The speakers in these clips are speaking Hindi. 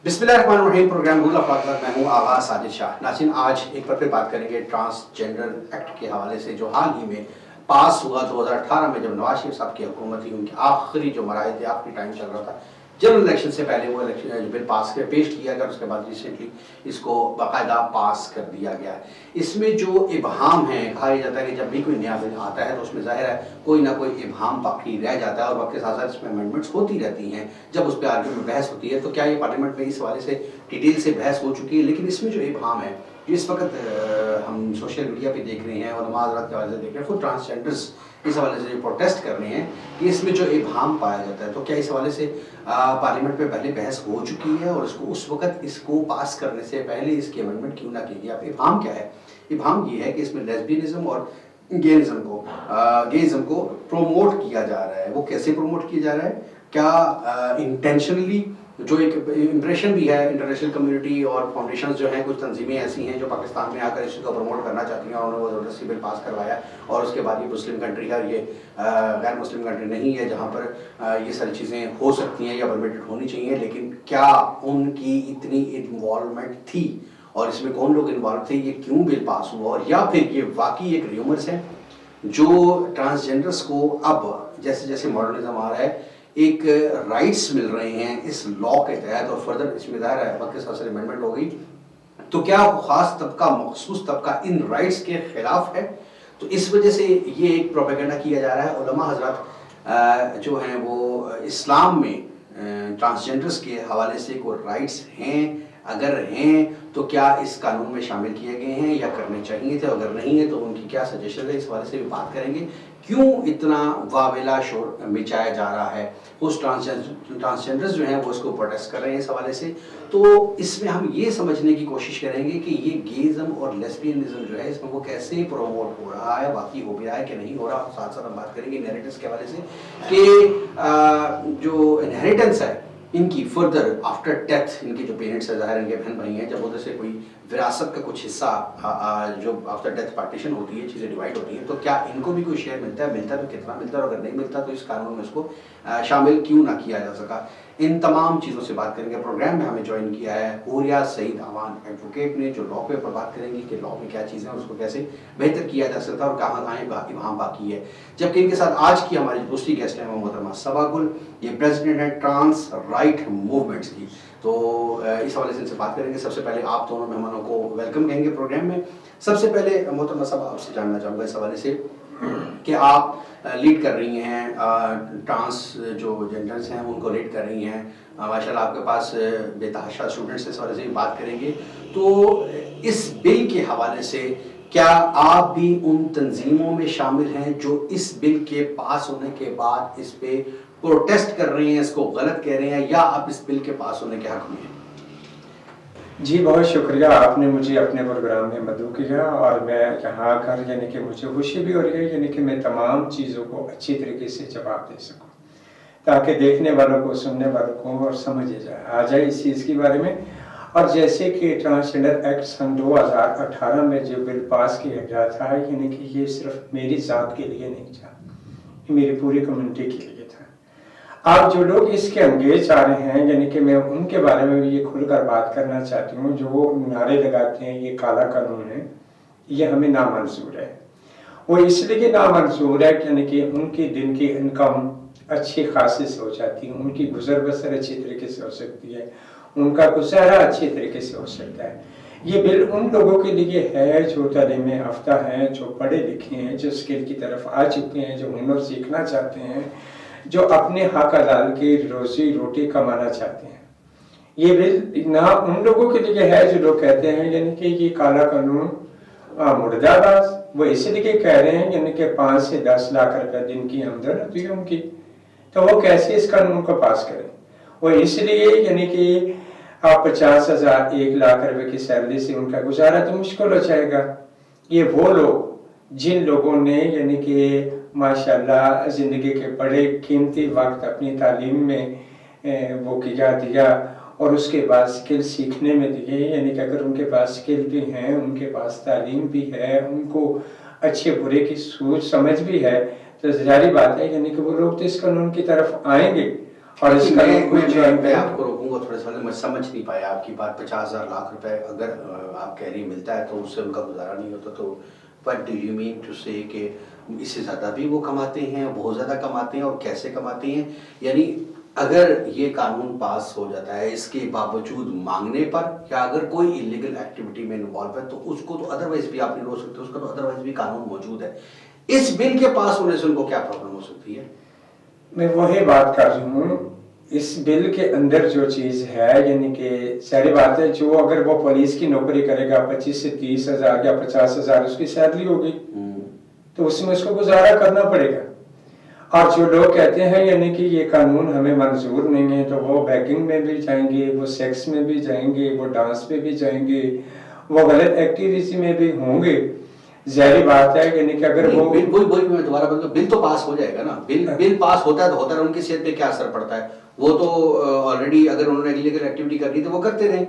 बिस्मिल्लाहिर्रहमानिर्रहीम। प्रोग्राम रूल ऑफ लॉ मैं हूँ आगाज साजिद शाह। नाज़रीन, आज एक बार फिर बात करेंगे ट्रांसजेंडर एक्ट के हवाले से जो हाल ही में पास हुआ 2018 में, जब नवाज शरीफ साहब की हुकूमत थी। उनके आखिरी जो मराहल थे, आखिरी टाइम चल रहा था जनरल इलेक्शन से पहले, वो इलेक्शन बिल पास कर पेश किया गया। उसके बाद रिसेंटली इसको बाकायदा पास कर दिया गया है। इसमें जो इबहम है, कहा जाता है कि जब भी कोई नया बिल आता है तो उसमें जाहिर है कोई ना कोई इबहम बाकी रह जाता है और वक्त के साथ साथ इसमें अमेंडमेंट्स होती रहती हैं। जब उस पर आर्ग्यूमेंट बहस होती है तो क्या ये पार्लियामेंट में इस हवाले से डिटेल से बहस हो चुकी है। लेकिन इसमें जो इबहम है, जो इस वक्त हम सोशल मीडिया पे देख रहे हैं और उलमा हज़रात के हवाले से देख रहे हैं, खुद ट्रांसजेंडर्स इस हवाले से जो प्रोटेस्ट कर रहे हैं कि इसमें जो इबहम पाया जाता है, तो क्या इस हवाले से पार्लियामेंट में पहले बहस हो चुकी है और इसको उस वक्त इसको पास करने से पहले इसकी अमेंडमेंट क्यों ना की गई। अब इबहम क्या है? इबहम ये है कि इसमें लेस्बियनिज्म और गेइज्म को प्रोमोट किया जा रहा है। वो कैसे प्रोमोट किया जा रहा है? क्या इंटेंशनली, जो एक इम्प्रेशन भी है इंटरनेशनल कम्युनिटी और फाउंडेशंस जो हैं, कुछ तंजीमें ऐसी हैं जो पाकिस्तान में आकर इसको प्रमोट करना चाहती हैं, उन्होंने वो ज़बरदस्ती बिल पास करवाया और उसके बाद ये मुस्लिम कंट्री है, ये गैर मुस्लिम कंट्री नहीं है जहाँ पर ये सारी चीज़ें हो सकती हैं या परमिटेड होनी चाहिए। लेकिन क्या उनकी इतनी इन्वॉल्वमेंट थी और इसमें कौन लोग इन्वॉल्व थे? ये क्यों बिल पास हुआ? और या फिर ये वाकई एक र्यूमर्स है जो ट्रांसजेंडर्स को अब जैसे जैसे मॉडर्निज्म आ रहा है एक राइट्स मिल रहे हैं इस लॉ के तहत, और फर्दर इसमें दायरा है वक्त के साथ साथ अमेंडमेंट हो गई, तो क्या खास तबका, मखसूस तबका इन राइट्स के खिलाफ है? तो इस वजह से ये एक प्रोपेगेंडा किया जा रहा है। उलमा हजरत जो हैं वो इस्लाम में ट्रांसजेंडर्स के हवाले से कोई राइट्स हैं, अगर हैं तो क्या इस कानून में शामिल किए गए हैं या करने चाहिए थे, अगर नहीं है तो उनकी क्या सजेशन है, इस हवाले से भी बात करेंगे। क्यों इतना वावेला शोर मचाया जा रहा है? उस ट्रांसजेंडर्स जो हैं वो इसको प्रोटेस्ट कर रहे हैं इस हवाले से। तो इसमें हम ये समझने की कोशिश करेंगे कि ये गेइज्म और लेस्बियनिज्म जो है इसमें वो कैसे प्रोमोट हो रहा है, बाकी हो भी रहा है कि नहीं हो रहा। साथ साथ हम बात करेंगे इनहेरिटेंस के हवाले से कि जो इनहेरिटेंस है इनकी फर्दर आफ्टर डेथ, इनके जो पेरेंट्स है, ज़ाहिर इनके बहन भाई हैं, जब उधर से कोई विरासत का कुछ हिस्सा जो आफ्टर डेथ पार्टीशन होती है, चीज़ें डिवाइड होती हैं, तो क्या इनको भी कोई शेयर मिलता है? मिलता है तो कितना मिलता है? और अगर नहीं मिलता तो इस कानून में इसको शामिल क्यों ना किया जा सका? इन तमाम चीज़ों से बात करेंगे। प्रोग्राम में हमें ज्वाइन किया है हुरिया सईद अवान एडवोकेट ने, जो लॉ पे ऊपर बात करेंगी कि लॉ में क्या चीज़ें हैं और उसको कैसे बेहतर किया जा सकता है और कहाँ कहाँ इबहम बाकी है। जबकि इनके साथ आज की हमारी दूसरी गेस्ट है मोहतरमा सबा गुल, ये प्रेसिडेंट है ट्रांस राइट मूवमेंट्स की। तो इस हवाले से इनसे बात करेंगे। सबसे पहले आप दोनों मेहमानों को वेलकम कहेंगे प्रोग्राम में। सबसे पहले मोहतरमा सबा, आपसे जानना चाहूँगा इस हवाले से कि आप लीड कर रही हैं ट्रांस जो जेंडर्स हैं उनको लीड कर रही हैं, माशाल्लाह आपके पास बेतहाशा स्टूडेंट्स इस हवाले से भी बात करेंगे। तो इस बिल के हवाले से क्या आप भी उन तंजीमों में शामिल हैं जो इस बिल के पास होने के बाद इस पे प्रोटेस्ट कर रही हैं, इसको गलत कह रहे हैं, या आप इस बिल के पास होने के हक में हैं? जी बहुत शुक्रिया, आपने मुझे अपने प्रोग्राम में मदऊ किया और मैं यहाँ आकर यानी कि मुझे खुशी भी हो रही है यानी कि मैं तमाम चीज़ों को अच्छी तरीके से जवाब दे सकूँ ताकि देखने वालों को, सुनने वालों को और समझ आ जाए इस चीज़ के बारे में। और जैसे कि ट्रांसजेंडर एक्ट सन 2018 में जो बिल पास किया गया था, यानी कि ये सिर्फ मेरी ज़ात के लिए नहीं था, ये मेरी पूरी कम्युनिटी के लिए था। आप जो लोग इसके अंगेज आ रहे हैं, यानी कि मैं उनके बारे में भी ये खुलकर बात करना चाहती हूँ, जो नारे लगाते हैं ये काला कानून है, ये हमें नामंजूर है। वो इसलिए नामंजूर है यानी कि उनकी दिन की इनकम अच्छी खासी से हो जाती है, उनकी गुजर बसर अच्छी तरीके से हो सकती है, उनका गुजारा अच्छी तरीके से हो सकता है। ये बिल उन लोगों के लिए है जो तालीम याफ्ता हैं, जो पढ़े लिखे हैं, जो स्किल की तरफ आ चुके हैं, जो हुनर सीखना चाहते हैं, जो अपने हक हलाल की रोजी रोटी कमाना चाहते हैं। ये बिल ना उन लोगों के लिए है जो लोग कहते हैं यानी कि ये काला कानून मुर्दाबाद, वो इसलिए कह रहे हैं यानी कि 5 से 10 लाख रुपए दिन की आमदन होती है उनकी, तो वो कैसे इस कानून को पास करें? वो इसलिए यानी कि आप 50,000 1 लाख रुपए की सैलरी से उनका गुजारा तो मुश्किल हो जाएगा। ये वो लोग जिन लोगों ने यानी कि माशाल्लाह ज़िंदगी के बड़े कीमती वक्त अपनी तालीम में वो किया दिया और उसके बाद स्किल सीखने में दिए, यानी कि अगर उनके पास स्किल भी हैं, उनके पास तालीम भी है, उनको अच्छे बुरे की सूझ समझ भी है, तो ज़ाहिर बात है यानी कि वो लोग तो इस कानून की तरफ आएंगे और इस मैं आपको रोकूंगा थोड़ा सा, मैं समझ नहीं पाया आपकी बात। 50,000 लाख रुपए अगर आप कह रही मिलता है तो उससे उनका गुजारा नहीं होता, तो what do you mean to say कि इससे ज़्यादा भी वो कमाते हैं, बहुत ज़्यादा कमाते हैं, और कैसे कमाते हैं? यानी अगर ये कानून पास हो जाता है इसके बावजूद मांगने पर, या अगर कोई इलीगल एक्टिविटी में इन्वॉल्व है तो उसको तो अदरवाइज भी आप नहीं रोक सकते, उसका तो अदरवाइज भी कानून मौजूद है। इस बिल के पास होने से उनको क्या प्रॉब्लम हो सकती है? मैं वही बात कर रही हूँ, इस बिल के अंदर जो चीज़ है, यानी कि सारी बात है, जो अगर वो पुलिस की नौकरी करेगा 25 से 30 हज़ार या 50,000 उसकी सैलरी होगी, तो उसमें उसको गुजारा करना पड़ेगा। और जो लोग कहते हैं यानी कि ये कानून हमें मंजूर नहीं है, तो वो बैगिंग में भी जाएंगे, वो सेक्स में भी जाएंगे, वो डांस में भी जाएंगे, वो गलत एक्टिविटी में भी होंगे। जाहिर बात है यानी कि अगर वो वही मैं दोबारा बोलूं, बिल तो पास हो जाएगा ना। बिल पास होता है तो होता है, उनकी सेहत पे क्या असर पड़ता है? वो तो ऑलरेडी अगर उन्होंने इलीगल एक्टिविटी करनी तो वो करते रहे,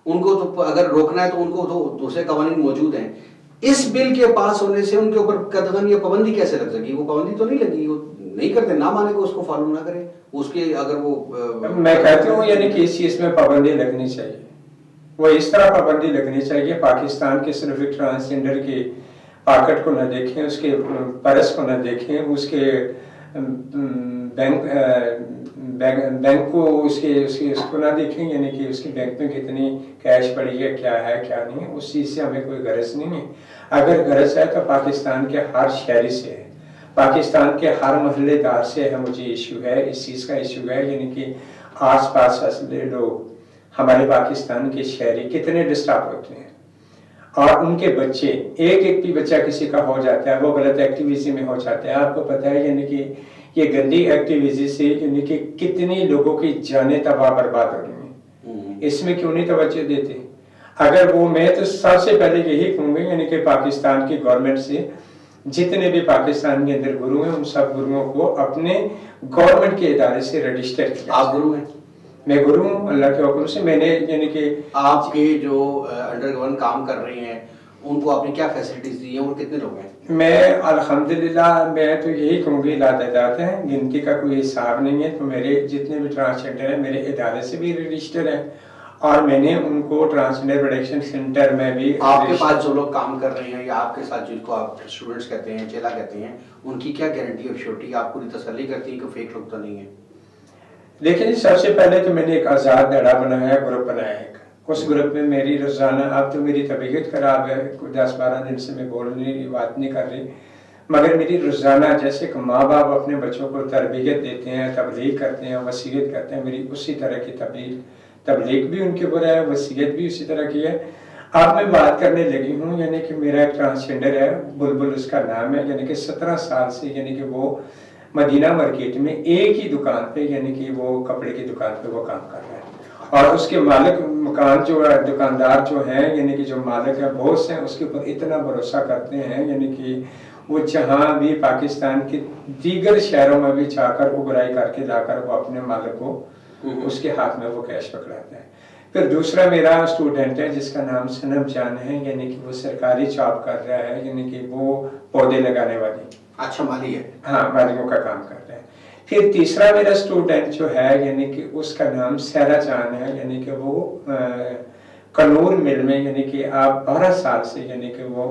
उनको तो अगर रोकना है तो उनको तो दूसरे कानून मौजूद हैं। इस बिल के पास होने से उनके ऊपर कदम या पाबंदी कैसे लग सकेगी? वो पाबंदी तो नहीं लगी, वो नहीं करते, ना माने को उसको फॉलो ना करे उसके, अगर वो मैं कहती हूँ यानी कि इस चीज में पाबंदी लगनी चाहिए। वो इस तरह पाबंदी लगनी चाहिए, पाकिस्तान के सिर्फ एक ट्रांसजेंडर के पॉकेट को न देखें, उसके पर्स को न देखें, उसके बैंक को उसको ना देखें, यानी कि उसके बैंक में कितनी कैश पड़ी है, क्या है क्या नहीं है, उस चीज़ से हमें कोई गरज नहीं है। अगर गरज है तो पाकिस्तान के हर शहरी से है, पाकिस्तान के हर महल्लेदार से है, मुझे इशू है, इस चीज़ का इशू है। यानी कि आस पास असले लोग हमारे पाकिस्तान के शहरी कितने डिस्टर्ब होते हैं, और उनके बच्चे, एक भी बच्चा किसी का हो जाता है, वो गलत एक्टिविटी में हो जाता है। आपको पता है यानी कि ये गंदी एक्टिविटी से यानी कि कितनी लोगों की जानें तबाह बर्बाद हो रही हैं। इसमें क्यों नहीं तवज्जो देते? अगर वो, मैं तो सबसे पहले यही कहूँगी यानी कि पाकिस्तान की गवर्नमेंट से, जितने भी पाकिस्तान के अंदर गुरु हैं उन सब गुरुओं को अपने गवर्नमेंट के इदारे से रजिस्टर किया। आप गुरु हैं? मैं गुरु हूँ, अल्लाह के हुक्म से। मैंने यानी कि आपके जो अंडरग्राउंड काम कर रहे हैं उनको आपने क्या फैसिलिटीज दी हैं और कितने लोग हैं? मैं अल्हम्दुलिल्लाह, मैं तो यही कहूँगी लातादात हैं, गिनती का कोई हिसाब नहीं है। तो मेरे जितने भी ट्रांसजेंडर हैं मेरे इदारे से भी रजिस्टर हैं, और मैंने उनको ट्रांसजेंडर प्रोटेक्शन सेंटर में भी। आपके पास जो लोग काम कर रहे हैं या आपके साथ जिनको आप स्टूडेंट्स कहते हैं, चेला कहते हैं, उनकी क्या गारंटी और श्योरिटी? आप पूरी तसल्ली करती हैं कि फेक लोग तो नहीं है? देखिए, सबसे पहले तो मैंने एक आज़ाद दड़ा बनाया, ग्रुप बनाया एक। उस ग्रुप में मेरी रोज़ाना, अब तो मेरी तबीयत ख़राब है, 10-12 दिन से मैं बात नहीं कर रही, मगर मेरी रोज़ाना जैसे कि माँ बाप अपने बच्चों को तरबियत देते हैं, तबलीग करते हैं, वसीयत करते हैं, मेरी उसी तरह की तबलीग भी उनके ऊपर है, वसीयत भी उसी तरह की है। अब मैं बात करने लगी हूँ, यानी कि मेरा एक ट्रांसजेंडर है, बुलबुल उसका नाम है, यानी कि 17 साल से यानी कि वो मदीना मार्केट में एक ही दुकान पे, यानी कि वो कपड़े की दुकान पे वो काम कर रहा है। और उसके मालिक, मकान जो है, दुकानदार जो हैं, यानी कि जो मालिक है, बॉस हैं, उसके ऊपर इतना भरोसा करते हैं, यानी कि वो जहाँ भी पाकिस्तान के दीगर शहरों में भी जाकर उगराई करके लाकर वो अपने मालिक को उसके हाथ में वो कैश पकड़ाता है। फिर दूसरा मेरा स्टूडेंट है जिसका नाम सनम जान है, यानी कि वो सरकारी जॉब कर रहा है, यानी कि वो पौधे लगाने वाली। अच्छा, माली है? हाँ, मालियों का काम करता है। फिर तीसरा मेरा स्टूडेंट जो है, यानी कि उसका नाम सहरा जान है, यानी कि वो कनूर मिल में, यानी कि आप 12 साल से यानी कि वो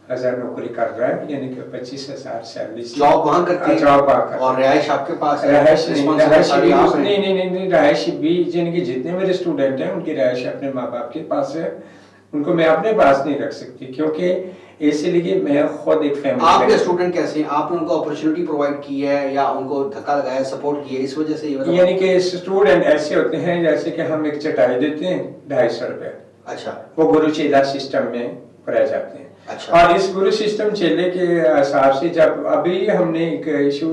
नौकरी कर रहा है, यानी कि 25,000 सैलरी। जॉब वहाँ करते हैं? जॉब वहाँ करते हैं। और रिहाइश आपके पास है? रिहाइश नहीं, रिहाइश भी, यानी कि जितने मेरे स्टूडेंट हैं उनकी रिहाइश अपने माँ बाप के पास है, उनको मैं अपने पास नहीं रख सकती, क्योंकि इसलिए मैं खुद एक फैमिली। आपके स्टूडेंट कैसे हैं? आपने उनको अपॉर्चुनिटी प्रोवाइड की है या उनको धक्का लगाया, सपोर्ट किया, इस वजह से? यानी कि स्टूडेंट ऐसे होते हैं जैसे कि हम एक चटाई देते हैं 250 रुपये। अच्छा। वो गुरु चेला सिस्टम में पढ़ाए जाते हैं। अच्छा। और इस गुरु सिस्टम चेले के हिसाब से, जब अभी हमने एक इशू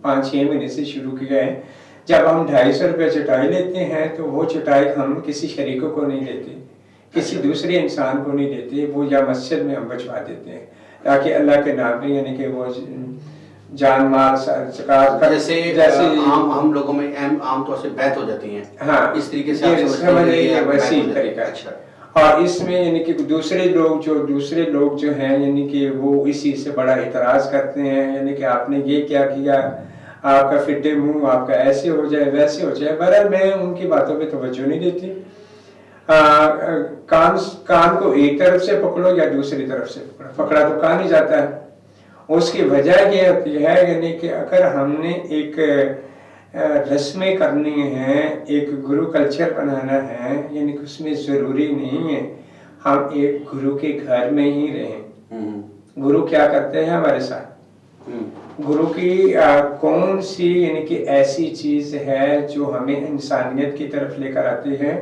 5-6 महीने से शुरू किया है, जब हम 250 रुपये चटाई लेते हैं तो वो चटाई हम किसी शरीकों को नहीं देते, किसी दूसरे इंसान को नहीं देते, वो या मस्जिद में हम बचवा देते हैं, ताकि अल्लाह के नाम पे, यानी कि वो जान माल जैसे हम लोगों में आमतौर से बैत हो जाती हैं। हाँ, इस तरीके से वैसी तरीका। अच्छा। और इसमें यानी कि दूसरे लोग जो हैं, यानी कि वो इसी से बड़ा इतराज करते हैं, यानी कि आपने ये क्या किया, आपका फिटे मुंह, आपका ऐसे हो जाए वैसे हो जाए। बहरहाल मैं उनकी बातों पे तवज्जो नहीं देती। कान को एक तरफ से पकड़ो या दूसरी तरफ से पकड़ो, पकड़ा तो कान ही जाता है। उसकी वजह ये होती है यानी कि अगर हमने एक रस्में करनी है, एक गुरु कल्चर बनाना है, यानी कि उसमें ज़रूरी नहीं है हम एक गुरु के घर में ही रहें। गुरु क्या करते हैं हमारे साथ? गुरु की कौन सी यानी कि ऐसी चीज़ है जो हमें इंसानियत की तरफ लेकर आती है,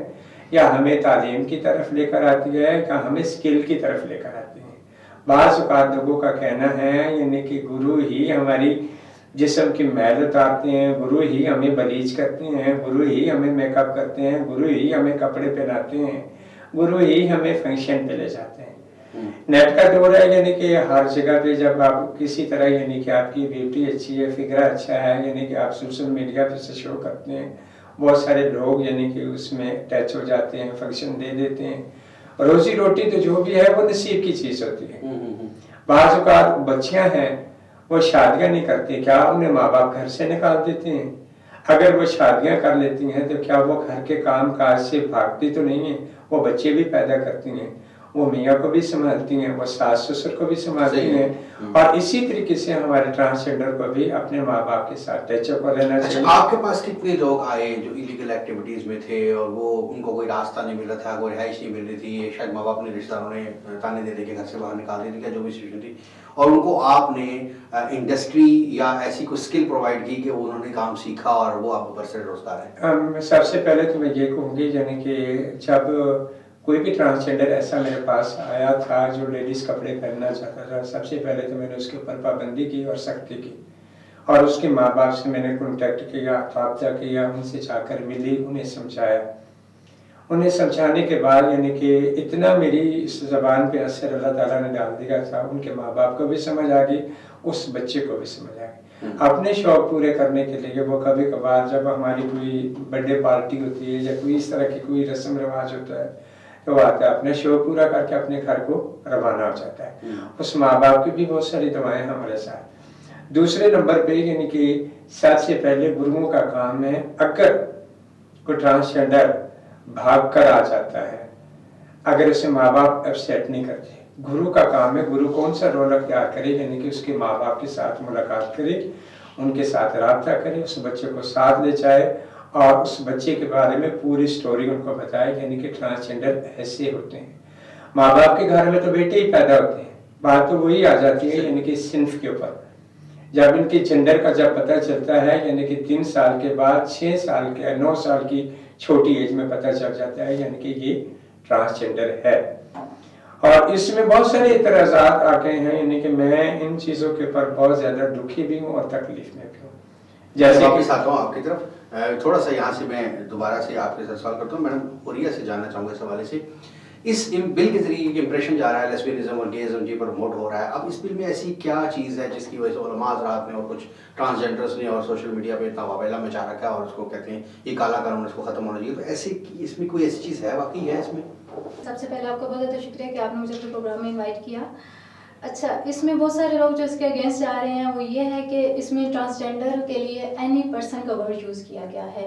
या हमें तालीम की तरफ लेकर आती है, या हमें स्किल की तरफ लेकर आती है। बाज़ औक़ात लोगों का कहना है यानी कि गुरु ही हमारी जिस्म की मैल उतारते हैं, गुरु ही हमें बलीच करते हैं, गुरु ही हमें मेकअप करते हैं, गुरु ही हमें कपड़े पहनाते हैं, गुरु ही हमें फंक्शन पे ले जाते हैं। नेट का दौर है, यानी कि हर जगह पे जब आप किसी तरह यानी कि आपकी ब्यूटी अच्छी है, फिगर अच्छा है, यानी कि आप सोशल मीडिया पे से शो करते हैं, बहुत सारे लोग यानी कि उसमें अटैच हो जाते हैं, फंक्शन दे देते हैं। रोजी रोटी तो जो भी है वो नसीब की चीज़ होती है। बाज़ औक़ात बच्चियाँ हैं वो शादियाँ नहीं करती, क्या उन्हें माँ बाप घर से निकाल देते हैं? अगर वो शादियाँ कर लेती हैं तो क्या वो घर के काम काज से भागती तो नहीं है? वो बच्चे भी पैदा करती हैं, वो मियाँ को भी संभालती हैं, वो सास ससुर को भी संभालती हैं, और इसी तरीके से हमारे ट्रांसजेंडर को भी अपने माँ बाप के साथ टचअप रहना चाहिए। आपके पास कितने लोग आए जो इलीगल एक्टिविटीज में थे और वो उनको कोई रास्ता नहीं मिल रहा था, कोई रिहाइश नहीं मिल रही थी, शायद माँ बाप ने रिश्तेदारों ने ताने दे दे के घर से बाहर निकाल दी थी, क्या जो भी सिचुएशन थी, और उनको आपने इंडस्ट्री या ऐसी कोई स्किल प्रोवाइड की कि उन्होंने काम सीखा और वो आप ऊपर से रोजगार है? सबसे पहले तो मैं ये कहूँगी यानी कि जब कोई भी ट्रांसजेंडर ऐसा मेरे पास आया था जो लेडीज़ कपड़े पहनना चाहता था, सबसे पहले तो मैंने उसके ऊपर पाबंदी की और सख्ती की, और उसके माँ बाप से मैंने कॉन्टेक्ट किया, रब्ता किया, उनसे जाकर मिली, उन्हें समझाया। उन्हें समझाने के बाद यानी कि इतना मेरी इस ज़बान पे असर अल्लाह ताला ने डाल दिया था, उनके माँ बाप को भी समझ आ गई, उस बच्चे को भी समझ आ गई। अपने शौक़ पूरे करने के लिए वो कभी कभार जब हमारी कोई बर्थडे पार्टी होती है या कोई इस तरह की कोई रस्म रिवाज होता है तो आता है, अपने शौक़ पूरा करके अपने घर को रवाना हो जाता है। उस माँ बाप की भी बहुत सारी दुआएं हमारे साथ। दूसरे नंबर पे यानी कि सबसे पहले गुरुओं का काम है, अगर कोई ट्रांसजेंडर भाग कर आ जाता है, अगर उसे माँ बाप अपसेट नहीं करते, गुरु का काम है, गुरु कौन सा रोल अख्तियार करे, यानी कि उसके माँ बाप के साथ मुलाकात करे, उनके साथ रब्ता करे, उस बच्चे को साथ ले जाए और उस बच्चे के बारे में पूरी स्टोरी उनको बताए, यानी कि ट्रांसजेंडर ऐसे होते हैं। माँ बाप के घर में तो बेटे ही पैदा होते हैं, बात तो वही आ जाती है यानी कि सिन्फ के ऊपर। जब इनके जेंडर का जब पता चलता है यानी कि 3 साल के बाद 6 साल के 9 साल की छोटी एज में पता चल जाता है यानी कि ये ट्रांसजेंडर है। और इसमें बहुत सारे इतराज़ात आ गए हैं, यानी कि मैं इन चीज़ों के ऊपर बहुत ज़्यादा दुखी भी हूँ और तकलीफ में भी हूँ। जैसे वापस आता हूँ आपकी तरफ, थोड़ा सा यहाँ से मैं दोबारा से आपके साथ सवाल करता हूँ। मैडम हुरिया से जानना चाहूँगा इस हवाले से, इस बिल के जरिए एक इम्प्रेशन जा रहा है लेस्बियनिज्म और गेइज्म जी प्रमोट हो रहा है। अब इस बिल में ऐसी क्या चीज़ है जिसकी वजह से उलमा हज़रात ने और कुछ ट्रांसजेंडर्स ने और सोशल मीडिया पे इतना वावेला मचा रखा है और उसको कहते हैं ये काला कानून, इसको ख़त्म होना चाहिए, तो ऐसे इसमें कोई ऐसी चीज़ है, वाकई है इसमें? सबसे पहले आपका बहुत ज़्यादा शुक्रिया कि आपने मुझे अपने प्रोग्राम में इनवाइट किया। अच्छा, इसमें बहुत सारे लोग जो इसके अगेंस्ट जा रहे हैं वो ये है कि इसमें ट्रांसजेंडर के लिए एनी पर्सन का वर्ड यूज़ किया गया है,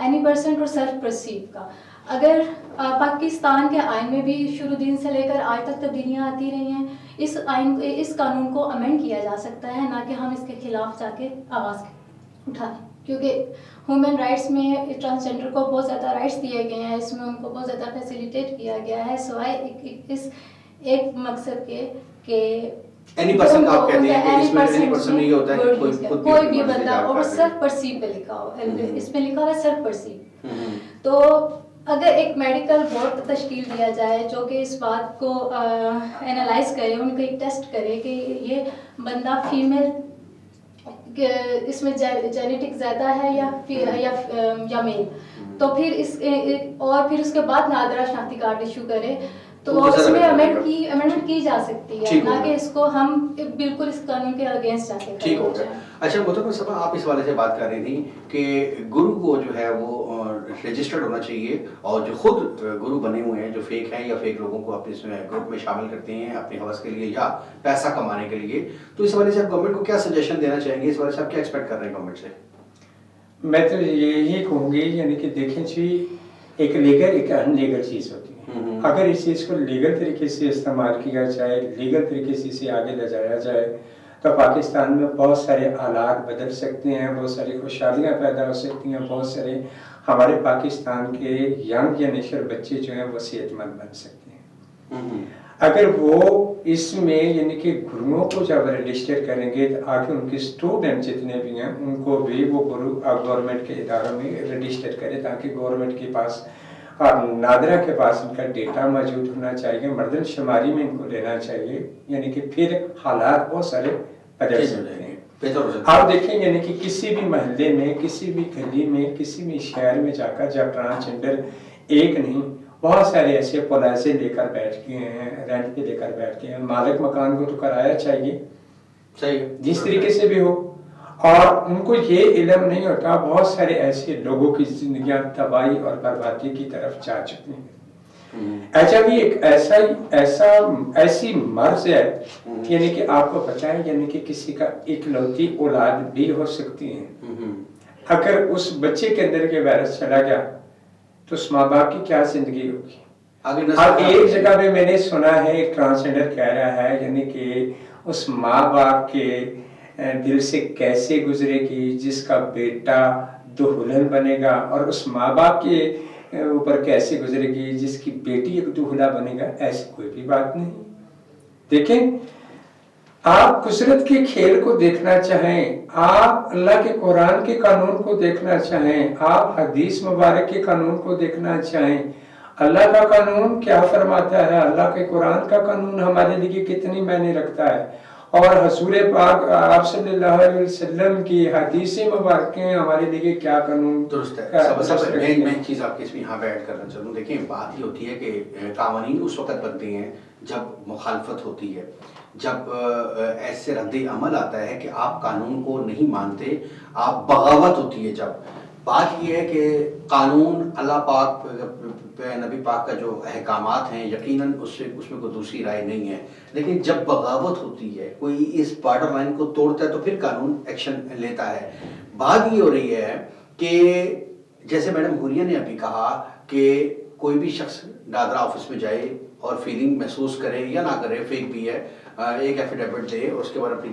एनी पर्सन और सेल्फ परसीव का। अगर पाकिस्तान के आइन में भी शुरू दिन से लेकर आज तक तब्दीलियाँ आती रही हैं, इस कानून को अमेंड किया जा सकता है, ना कि हम इसके खिलाफ जाके आवाज़ उठाएं, क्योंकि ह्यूमन राइट्स में ट्रांसजेंडर को बहुत ज़्यादा राइट्स दिए गए हैं, इसमें उनको बहुत ज़्यादा फैसिलिटेट किया गया है, सिवाय इस एक मकसद के एनी पर्सन का आप कहते हैं कि इसमें एनी पर्सन नहीं होता है कि कोई भी बंदा, और सेल्फ परसीव पे लिखा हो, इसमें लिखा हुआ है सेल्फ परसीव। तो अगर एक मेडिकल बोर्ड तश्कील दिया जाए जो कि इस बात को एनालाइज करे, उनको एक टेस्ट करे कि ये बंदा फीमेल इसमें जेनेटिक ज़्यादा है या मेल, तो फिर फिर उसके बाद नादरा शनाख्ती कार्ड इशू करे, तो वो ज़्यादा उसमें बेहतर रहेगा। अमेंडमेंट की जा सकती है, ठीक ना होगा। कि इसको हम बिल्कुल इस कानून के अगेंस्ट जाके खड़े ठीक हो हो गया। जाएं। अच्छा मोहतरमा साहब, आप इस वाले से बात कर रही थी कि गुरु को जो है वो रजिस्टर्ड होना चाहिए, और जो खुद गुरु बने हुए हैं, जो फेक हैं या फेक लोगों को अपने इसमें ग्रुप में शामिल करते हैं अपने हवस के लिए या पैसा कमाने के लिए, तो इस वाले से आप गवर्नमेंट को क्या सजेशन देना चाहेंगे? इस वाले से आप क्या एक्सपेक्ट कर रहे हैं गवर्नमेंट से? मैं तो यही कहूँगी, यानी कि देखें जी, एक लीगल एक अनलीगल चीज़ होती है। अगर इस चीज़ को लीगल तरीके से इस्तेमाल किया जाए, लीगल तरीके से इसे आगे ले जाया जाए, तो पाकिस्तान में बहुत सारे हालात बदल सकते हैं, बहुत सारी खुशहालियाँ पैदा हो सकती हैं, बहुत सारे हमारे पाकिस्तान के यंग या नेशनल बच्चे जो हैं वो सेहतमंद बन सकते हैं। अगर वो इसमें यानी कि गुरुओं को जब रजिस्टर करेंगे तो आगे उनके स्टूडेंट जितने भी हैं उनको भी वो गुरु गवर्नमेंट के इदारों में रजिस्टर करें, ताकि गवर्नमेंट के पास और नादरा के पास इनका डेटा मौजूद होना चाहिए, मर्दमशुमारी में इनको लेना चाहिए, यानी कि फिर हालात बहुत सारे बदल सकते हैं। आप देखें, यानी कि किसी भी महल्ले में, किसी भी गली में, किसी भी शहर में जाकर जब ट्रांसजेंडर एक नहीं बहुत सारे ऐसे पॉलिसी लेकर बैठ गए हैं, रेंट पे लेकर बैठ गए हैं, मालिक मकान को तो कराया चाहिए सही जिस तरीके से भी हो, और उनको ये इल्म नहीं होता, बहुत सारे ऐसे लोगों की जिंदगियां तबाही और बर्बादी की तरफ जा चुकी हैं। अच्छा भी एक ऐसी मर्ज है, यानी कि आपको पता है, यानी कि किसी का इकलौती औलाद भी हो सकती है। अगर उस बच्चे के अंदर के वायरस चला गया तो उस माँ बाप की क्या जिंदगी होगी। अब एक जगह पे मैंने सुना है, एक ट्रांसजेंडर कह रहा है, यानी कि उस माँ बाप के दिल से कैसे गुजरेगी जिसका बेटा दुल्हन बनेगा, और उस माँ बाप के ऊपर कैसे गुजरेगी जिसकी बेटी एक दूल्हा बनेगा। ऐसी कोई भी बात नहीं। देखें, आप कुदरत के खेल को देखना चाहें, आप अल्लाह के कुरान के कानून को देखना चाहें, आप हदीस मुबारक के कानून को देखना चाहें, अल्लाह का कानून क्या फरमाता है, अल्लाह के कुरान का कानून हमारे लिए कितनी मायने रखता है, और हजूर पाक आप सल्लल्लाहु अलैहि वसल्लम की हदीसें मुबारकें हमारे लिए क्या कानून। दुरुस्त है। मैं एक चीज़ आपके इसमें यहाँ पे ऐड करना चाहूँ। देखिए, बात ये होती है कि कानून उस वक्त बनते हैं जब मुखालफत होती है, जब ऐसे रद्द अमल आता है कि आप कानून को नहीं मानते, आप बगावत होती है। जब बात यह है कि कानून अल्लाह पाक नबी पाक का जो अहकामात हैं, यकीनन उसमें कोई दूसरी राय नहीं है, लेकिन जब बगावत होती है, कोई इस बॉर्डर लाइन को तोड़ता है, तो फिर कानून एक्शन लेता है। बात ये हो रही है कि जैसे मैडम हुरिया ने अभी कहा कि कोई भी शख्स नादरा ऑफिस में जाए और फीलिंग महसूस करे या ना करे, फेक भी है, एक एफिडेविट दे और उसके बाद अपनी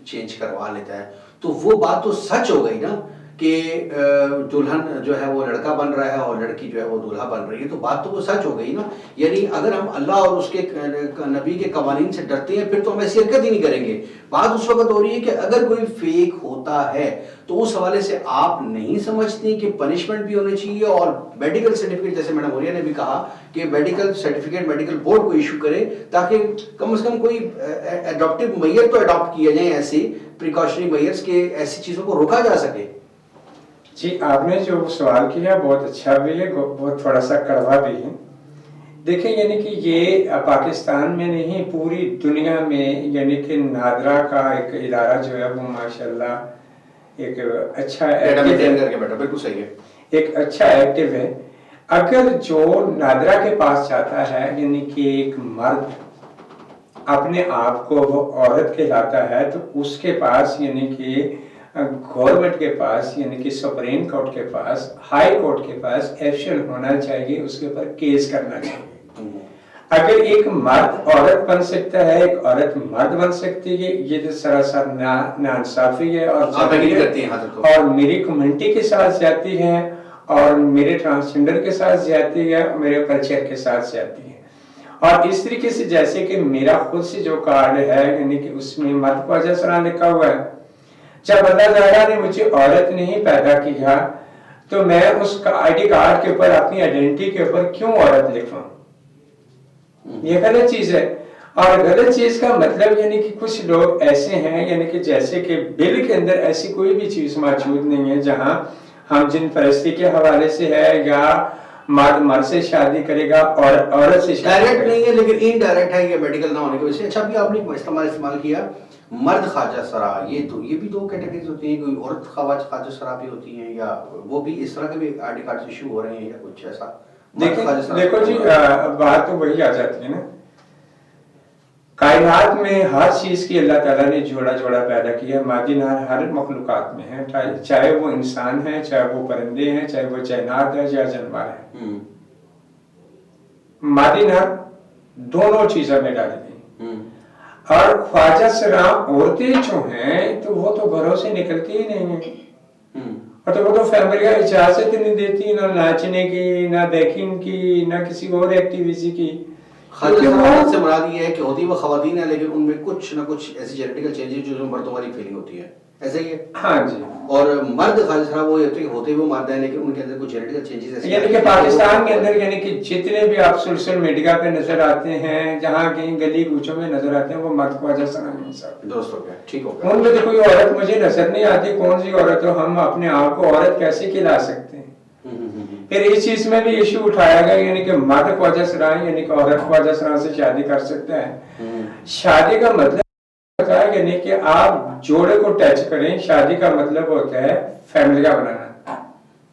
चेंज करवा लेता है, तो वो बात तो सच हो गई ना कि दुल्हन जो है वो लड़का बन रहा है और लड़की जो है वो दूल्हा बन रही है, तो बात तो वो सच हो गई ना। यानी अगर हम अल्लाह और उसके नबी के कवानीन से डरते हैं, फिर तो हम ऐसी हरकत ही नहीं करेंगे। बात उस वक्त हो रही है कि अगर कोई फेक होता है तो उस हवाले से आप नहीं समझते कि पनिशमेंट भी होनी चाहिए, और मेडिकल सर्टिफिकेट, जैसे मैडम हुरिया ने भी कहा कि मेडिकल सर्टिफिकेट मेडिकल बोर्ड को इशू करे, ताकि कम से कम कोई एडॉप्टिव मैयर तो अडॉप्ट किया जाए, ऐसी प्रिकॉशनरी मैयर्स के, ऐसी चीज़ों को रोका जा सके। जी, आपने जो सवाल किया बहुत अच्छा भी है, बहुत थोड़ा सा कड़वा भी है। देखिए, यानी कि ये पाकिस्तान में नहीं, पूरी दुनिया में, यानी कि नादरा का एक इदारा जो है वो माशाल्लाह एक अच्छा बिल्कुल सही है, एक अच्छा एक्टिव है। अगर जो नादरा के पास जाता है, यानी कि एक मर्द अपने आप को वो औरत कहलाता है, तो उसके पास यानी कि गवर्नमेंट के पास, यानी कि सुप्रीम कोर्ट के पास, हाई कोर्ट के पास एक्शन होना चाहिए, उसके ऊपर केस करना चाहिए। अगर एक मर्द औरत बन सकता है, एक औरत मर्द बन सकती है, ये तो सरासर नाइंसाफी है और मेरी कम्युनिटी के साथ जाती है, और मेरे ट्रांसजेंडर के साथ जाती है, और मेरे कल्चर के साथ जाती है। और इस तरीके से जैसे कि मेरा खुद से जो कार्ड है, यानी कि उसमें मर्द को अजसरा लिखा हुआ है। जब अल्लाह ताला ने मुझे औरत नहीं पैदा किया, तो मैं उसका आईडी कार्ड के ऊपर, अपनी आइडेंटिटी के ऊपर क्यों औरत लिखूं? ये गलत चीज है। और गलत चीज का मतलब यानी कि कुछ लोग ऐसे हैं, यानी कि जैसे कि बिल के अंदर ऐसी कोई भी चीज मौजूद नहीं है जहां हम जिन परस्ती के हवाले से है या मर्द से शादी करेगा और औरत से शादी डायरेक्ट नहीं है लेकिन इनडायरेक्ट है, ये मेडिकल ना होने की वजह से। अच्छा, अभी आपने इस्तेमाल किया मर्द ख्वाजा सरा, ये भी 2 कैटेगरीज होती हैं, कोई औरत ख्वाजा सरा भी होती हैं, या वो भी इस तरह के भी आईडी कार्ड इशू हो रहे हैं या कुछ ऐसा? देखो जी, बात तो वही आ जाती है ना, कायनात में हर चीज की अल्लाह ताला ने जोड़ा जोड़ा पैदा किया है। मादी नर हर मखलूकात में है, चाहे वो इंसान है, चाहे वो परिंदे हैं, चाहे वो जन्नात है, चाहे जानवर है। मादी नर दोनों चीजों में डाली गई। और ख्वाजा सरा औरतें जो हैं तो वो तो घरों से निकलती ही नहीं है, और तो वो तो फैमिली का इजाजत नहीं देती, ना नाचने की, ना बैकिंग की, ना किसी और एक्टिविटी की। ख्वाजा से मुराद ये है कि होती वो खवातीन है लेकिन उनमें कुछ ना कुछ ऐसी जेनेटिकल चेंजेस जो मर्दों वाली फीलिंग होती है, ऐसा ही है? हाँ जी। और मर्द ख्वाजा वो होते वो मर्द हैं लेकिन उनके अंदर कुछ जेनेटिकल चेंजेस ऐसे, यानी कि पाकिस्तान के अंदर यानी कि जितने भी आप सोशल मीडिया पे नजर आते हैं, जहाँ कहीं गली कूचों में नजर आते हैं, वो मर्द ख्वाजा सरा नहीं सब। दुरुस्त हो गया, ठीक हो गया। उनमें तो कोई औरत मुझे नजर नहीं आती, कौन सी औरत हो, हम अपने आप को औरत कैसे खिला सकते हैं? फिर इस चीज में भी इशू उठाया गया, यानी कि मर्द ख्वाजा सरा यानी कि औरत ख्वाजा सरा से शादी कर सकते हैं। शादी का मतलब होता है यानी कि आप जोड़े को टच करें, शादी का मतलब होता है फैमिली का बनाना।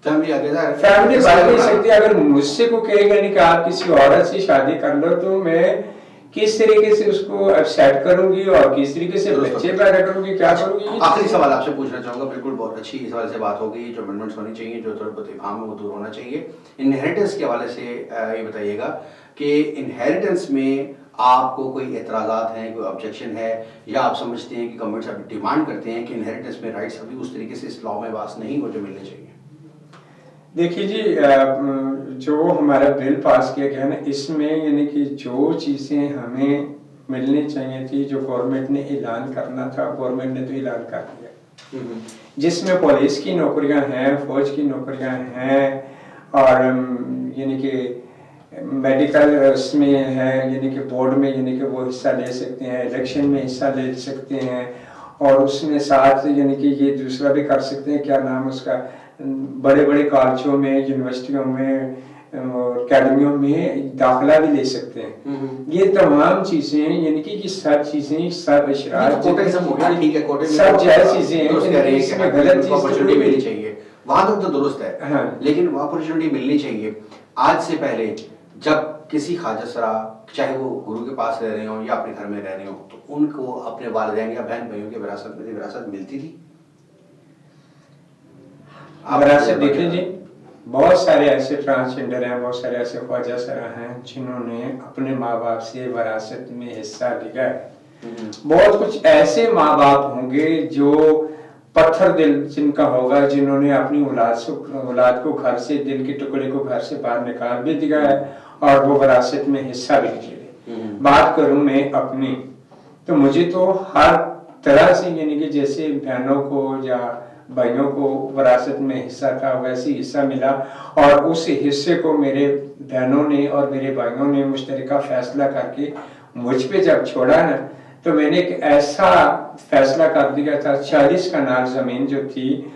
फैमिली बन नहीं सकती अगर मुझसे को कहेगा नहीं कि आप किसी औरत से शादी कर लो, तो मैं किस तरीके से उसको एक्सेप्ट करूंगी और किस तरीके से बच्चे पैदा करूंगी, क्या करूंगी? आखिरी सवाल आपसे पूछना चाहूंगा, बिल्कुल बहुत अच्छी इस हवाले से बात हो गई, जो अमेंडमेंट्स होनी चाहिए, जो थोड़ा बहुत इबाहम है वो दूर होना चाहिए। इनहेरिटेंस के हवाले से ये बताइएगा कि इनहेरिटेंस में आपको कोई एतराज़ात हैं, कोई ऑब्जेक्शन है, या आप समझते हैं कि गवर्नमेंट से अभी डिमांड करते हैं कि इनहेरिटेंस में राइट्स अभी उस तरीके से इस लॉ में वास नहीं हो जो मिलने चाहिए? देखिए जी, जो हमारा बिल पास किया गया ना, इसमें यानी कि जो चीज़ें हमें मिलनी चाहिए थी, जो गवर्नमेंट ने ऐलान करना था, गवर्नमेंट ने तो ऐलान कर दिया, जिसमें पुलिस की नौकरियां हैं, फौज की नौकरियां हैं, और यानी कि मेडिकल उसमें है, यानी कि बोर्ड में यानी कि वो हिस्सा ले सकते हैं, इलेक्शन में हिस्सा ले सकते हैं, और उसमें साथ यानी कि ये दूसरा भी कर सकते हैं, क्या नाम उसका, बड़े बड़े कॉलेजों में, यूनिवर्सिटियों में, अकेडमियों में दाखिला भी ले सकते हैं। ये तमाम चीजें यानी कि सब चीजें, सब इशरात, सब जायज चीजें हैं, इसमें गलत चीज अपॉर्चुनिटी मिलनी चाहिए, वहां तक तो दुरुस्त है। हाँ। लेकिन अपॉर्चुनिटी मिलनी चाहिए। आज से पहले जब किसी ख्वाजा सरा, चाहे वो गुरु के पास रह रहे हो या अपने घर में रह रहे हो, तो उनको अपने वालिदैन या बहन भाइयों की विरासत मिलती थी? विरासत देखिए जी, बहुत सारे ऐसे ट्रांसजेंडर हैं, बहुत सारे ऐसे ख्वाजा सरा हैं जिन्होंने अपने माँ बाप से विरासत में हिस्सा लिया है। बहुत कुछ ऐसे माँ बाप होंगे जो पत्थर दिल जिनका होगा, जिन्होंने अपनी औलाद को घर से, दिल के टुकड़े को घर से बाहर निकाल भी दिया है और वो विरासत में हिस्सा भी ले। बात करूं मैं अपनी, तो मुझे तो हर तरह से यानी कि जैसे बहनों को या भाइयों को विरासत में हिस्सा था, वैसे हिस्सा मिला, और उस हिस्से को मेरे बहनों ने और मेरे भाइयों ने मुश्तरका फैसला करके मुझ पे जब छोड़ा ना, तो मैंने एक ऐसा फैसला कर दिया था, 40 कनाल जमीन जो थी,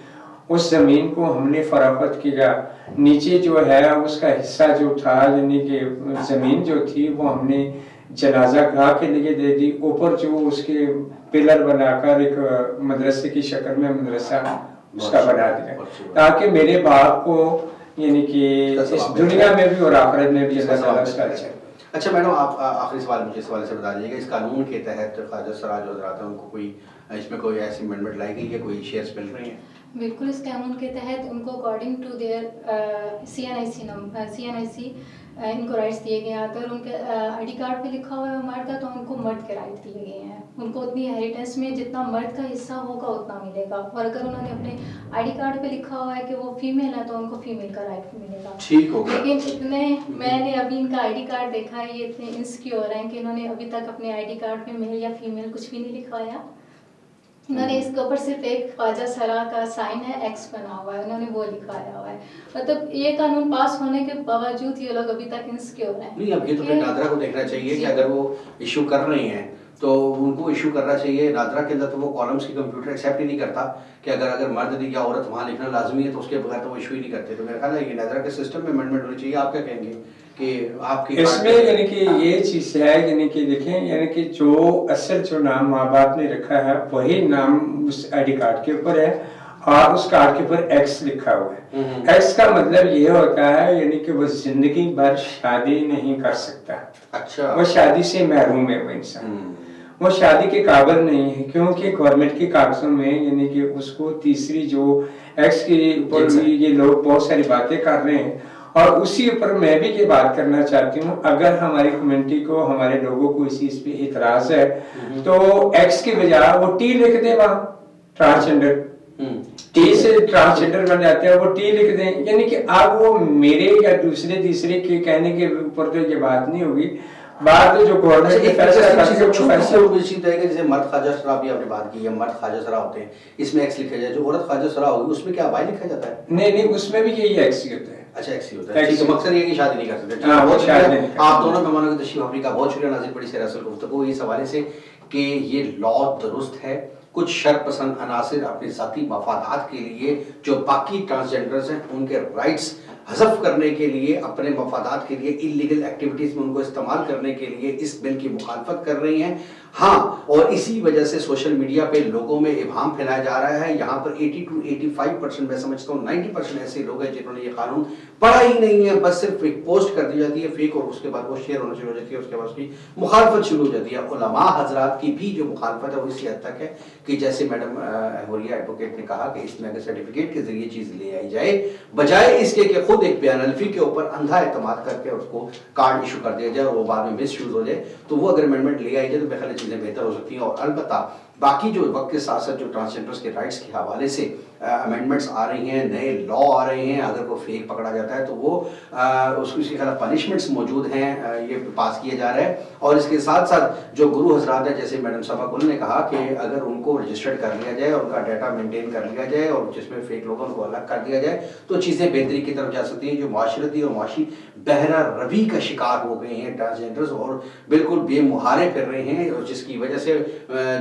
उस जमीन को हमने फरोख्त किया। नीचे जो है उसका हिस्सा जो था, यानी कि जमीन जो थी, वो हमने जनाजा गाह के लिए दे दी। ऊपर जो उसके पिलर बनाकर एक मदरसे की शक्ल में मदरसा उसका बना दिया, ताकि मेरे बाप को यानी कि इस दुनिया में भी और आखिरत में भी अल्लाह ताला उसका अच्छा। अच्छा मैडम, आप आखिरी सवाल मुझे इस सवाल से बता दीजिएगा, इस कानून के तहत ख्वाजा सरा जो हज़रात हैं उनको कोई इसमें कोई ऐसी अमेंडमेंट लाई गई है, कोई शेयर्स मिल रही हैं? बिल्कुल, इस कानून के तहत उनको अकॉर्डिंग टू देयर CNIC इनको राइट्स दिए गए हैं। अगर उनके आईडी कार्ड पे लिखा हुआ है मर्द का, तो उनको मर्द के राइट दिए गए हैं। उनको उतनी हेरिटेंस में जितना मर्द का हिस्सा होगा उतना मिलेगा, और अगर उन्होंने अपने आईडी कार्ड पे लिखा हुआ है कि वो फीमेल है, तो उनको फीमेल का राइट मिलेगा। ठीक हो गया। लेकिन इतने, मैंने अभी इनका आईडी कार्ड देखा है, ये इतने इनसिक्योर हैं कि इन्होंने अभी तक अपने आईडी कार्ड पे मेल या फीमेल कुछ भी नहीं लिखवाया। इन्होंने इसके ऊपर सिर्फ एक ख्वाजा सरा का साइन है, एक्स बना हुआ है, उन्होंने वो लिखवाया हुआ है। मतलब ये कानून पास होने के बावजूद ये लोग अभी तक इनसिक्योर हैं। नहीं, अब ये तो फिर नादरा को देखना चाहिए कि अगर वो इशू कर रहे हैं तो उनको इशू करना चाहिए। नादरा के अंदर तो वो कॉलम्स की कंप्यूटर एक्सेप्ट ही नहीं करता कि अगर मर्द या औरत वहाँ लिखना लाजमी है तो उसके बगैर तो वो इशू ही नहीं करते। तो मेरा ख्याल है ये नादरा के सिस्टम में अमेंडमेंट होनी चाहिए। आप क्या कहेंगे कि आपकी इसमें यानी कि ये चीज़ है, यानी कि देखें, यानी कि जो असल जो नाम माँ बाप ने रखा है वही नाम उस आईडी कार्ड के ऊपर है और उस कार्ड के ऊपर एक्स लिखा हुआ है। एक्स का मतलब ये होता है यानी कि वो जिंदगी भर शादी नहीं कर सकता। अच्छा, वो शादी से महरूम है वो इंसान, वो शादी के काबिल नहीं है, क्योंकि गवर्नमेंट के कागजों में यानी कि उसको तीसरी जो एक्स के ऊपर ये लोग बहुत सारी बातें कर रहे हैं। और उसी ऊपर मैं भी ये बात करना चाहती हूँ, अगर हमारी कम्युनिटी को, हमारे लोगों को इस चीज पे इतराज है तो एक्स के बजाय वो टी लिख दे, वहाँ ट्रांसजेंडर टी से ट्रांसजेंडर बन जाते हैं, वो टी लिख दें। यानी कि अब वो मेरे या दूसरे तीसरे के कहने के ऊपर तो ये बात नहीं होगी। बात जो गवर्नमेंट के फैसला जैसे मर्द ख्वाजा सरा भी आपने बात की है, मर्द ख्वाजा सरा होते हैं, इसमें एक्स लिखा जाए। जो औरत ख्वाजा सरा होगी उसमें क्या वाई लिखा जाता है? नहीं, उसमें भी यही एक्स होता है। अच्छा, एक्स ही होता है। ठीक है, मकसद ये कि शादी नहीं कर सकते। आप दोनों मेहमानों की तशरीफ अफ्रीका बहुत शुक्रिया। नाज़रीन, बड़ी सैर असल गुफ्तगू इस हवाले से कि ये लॉ दुरुस्त है। कुछ शरपसंद अनासिर अपने ज़ाती मफादात के लिए जो बाकी ट्रांसजेंडर्स हैं उनके राइट्स हज़फ करने के लिए, अपने मफादात के लिए इलीगल एक्टिविटीज़ में उनको इस्तेमाल करने के लिए इस बिल की मुखालफत कर रही हैं। हाँ, और इसी वजह से सोशल मीडिया पे लोगों में इबाहम फैलाया जा रहा है। यहाँ पर 80 to 85% मैं समझता हूँ 90% ऐसे लोग हैं जिन्होंने ये कानून पढ़ा ही नहीं है। बस सिर्फ एक पोस्ट कर दी जाती है फेक और उसके बाद वो शेयर होना शुरू हो जाती है, उसके बाद उसकी मुखालफत शुरू हो जाती है। उलमा हजरात की भी जो मुखालफत है वो इसी हद तक है कि जैसे मैडम हुरिया एडवोकेट ने कहा कि इसमें अगर सर्टिफिकेट के जरिए चीज़ ले आई जाए, बजाय इसके कि खुद एक बयान अल्फी के ऊपर अंधा एतमाद करके उसको कार्ड इशू कर दिया जाए और वो बाद में मिस यूज हो जाए, तो वो अगर अमेंडमेंट ले आई जाए तो मेरे चीज़ें बेहतर हो सकती हैं। और अलबत्ता बाकी जो वक्त के साथ साथ जो ट्रांसजेंडर्स के राइट्स के हवाले से अमेंडमेंट्स आ रही हैं, नए लॉ आ रहे हैं, अगर वो फेक पकड़ा जाता है तो वो उसको इसके खिलाफ पनिशमेंट्स मौजूद हैं, ये पास किए जा रहे हैं। और इसके साथ साथ जो गुरु हजरात हैं, जैसे मैडम साहबा कुल ने कहा कि अगर उनको रजिस्टर्ड कर लिया जाए, उनका डाटा मेंटेन कर लिया जाए और जिसमें फेक लोगों को अलग कर दिया जाए तो चीज़ें बेहतरी की तरफ जा सकती हैं। जो माशरती और माशी बहरा रवी का शिकार हो गए हैं ट्रांसजेंडर्स और बिल्कुल बेमुहारे फिर रहे हैं, और जिसकी वजह से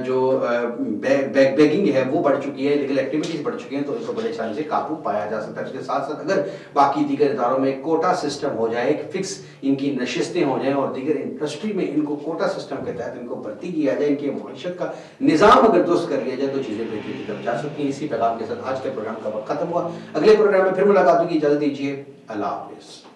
जो बेगिंग है वो बढ़ चुकी है, लीगल एक्टिविटीज बढ़ चुकी हैं, तो इसको बड़े आसानी से काबू पाया जा सकता है। इसके साथ साथ अगर बाकी दीगर इदारों में कोटा सिस्टम हो जाए, फिक्स इनकी नशिस्तें हो जाएं और दीगर इंडस्ट्री में इनको कोटा सिस्टम के तहत इनको भर्ती किया जाए, इनकी मईशत का निज़ाम अगर दुरुस्त कर लिया जाए तो चीज़ें बेहतरी की तरफ जा सकती हैं। इसी पैगाम के साथ आज के प्रोग्राम का वक्त खत्म हुआ। अगले प्रोग्राम में फिर मुलाकात होगी, इजाज़त दीजिए, अल्लाह हाफिज़।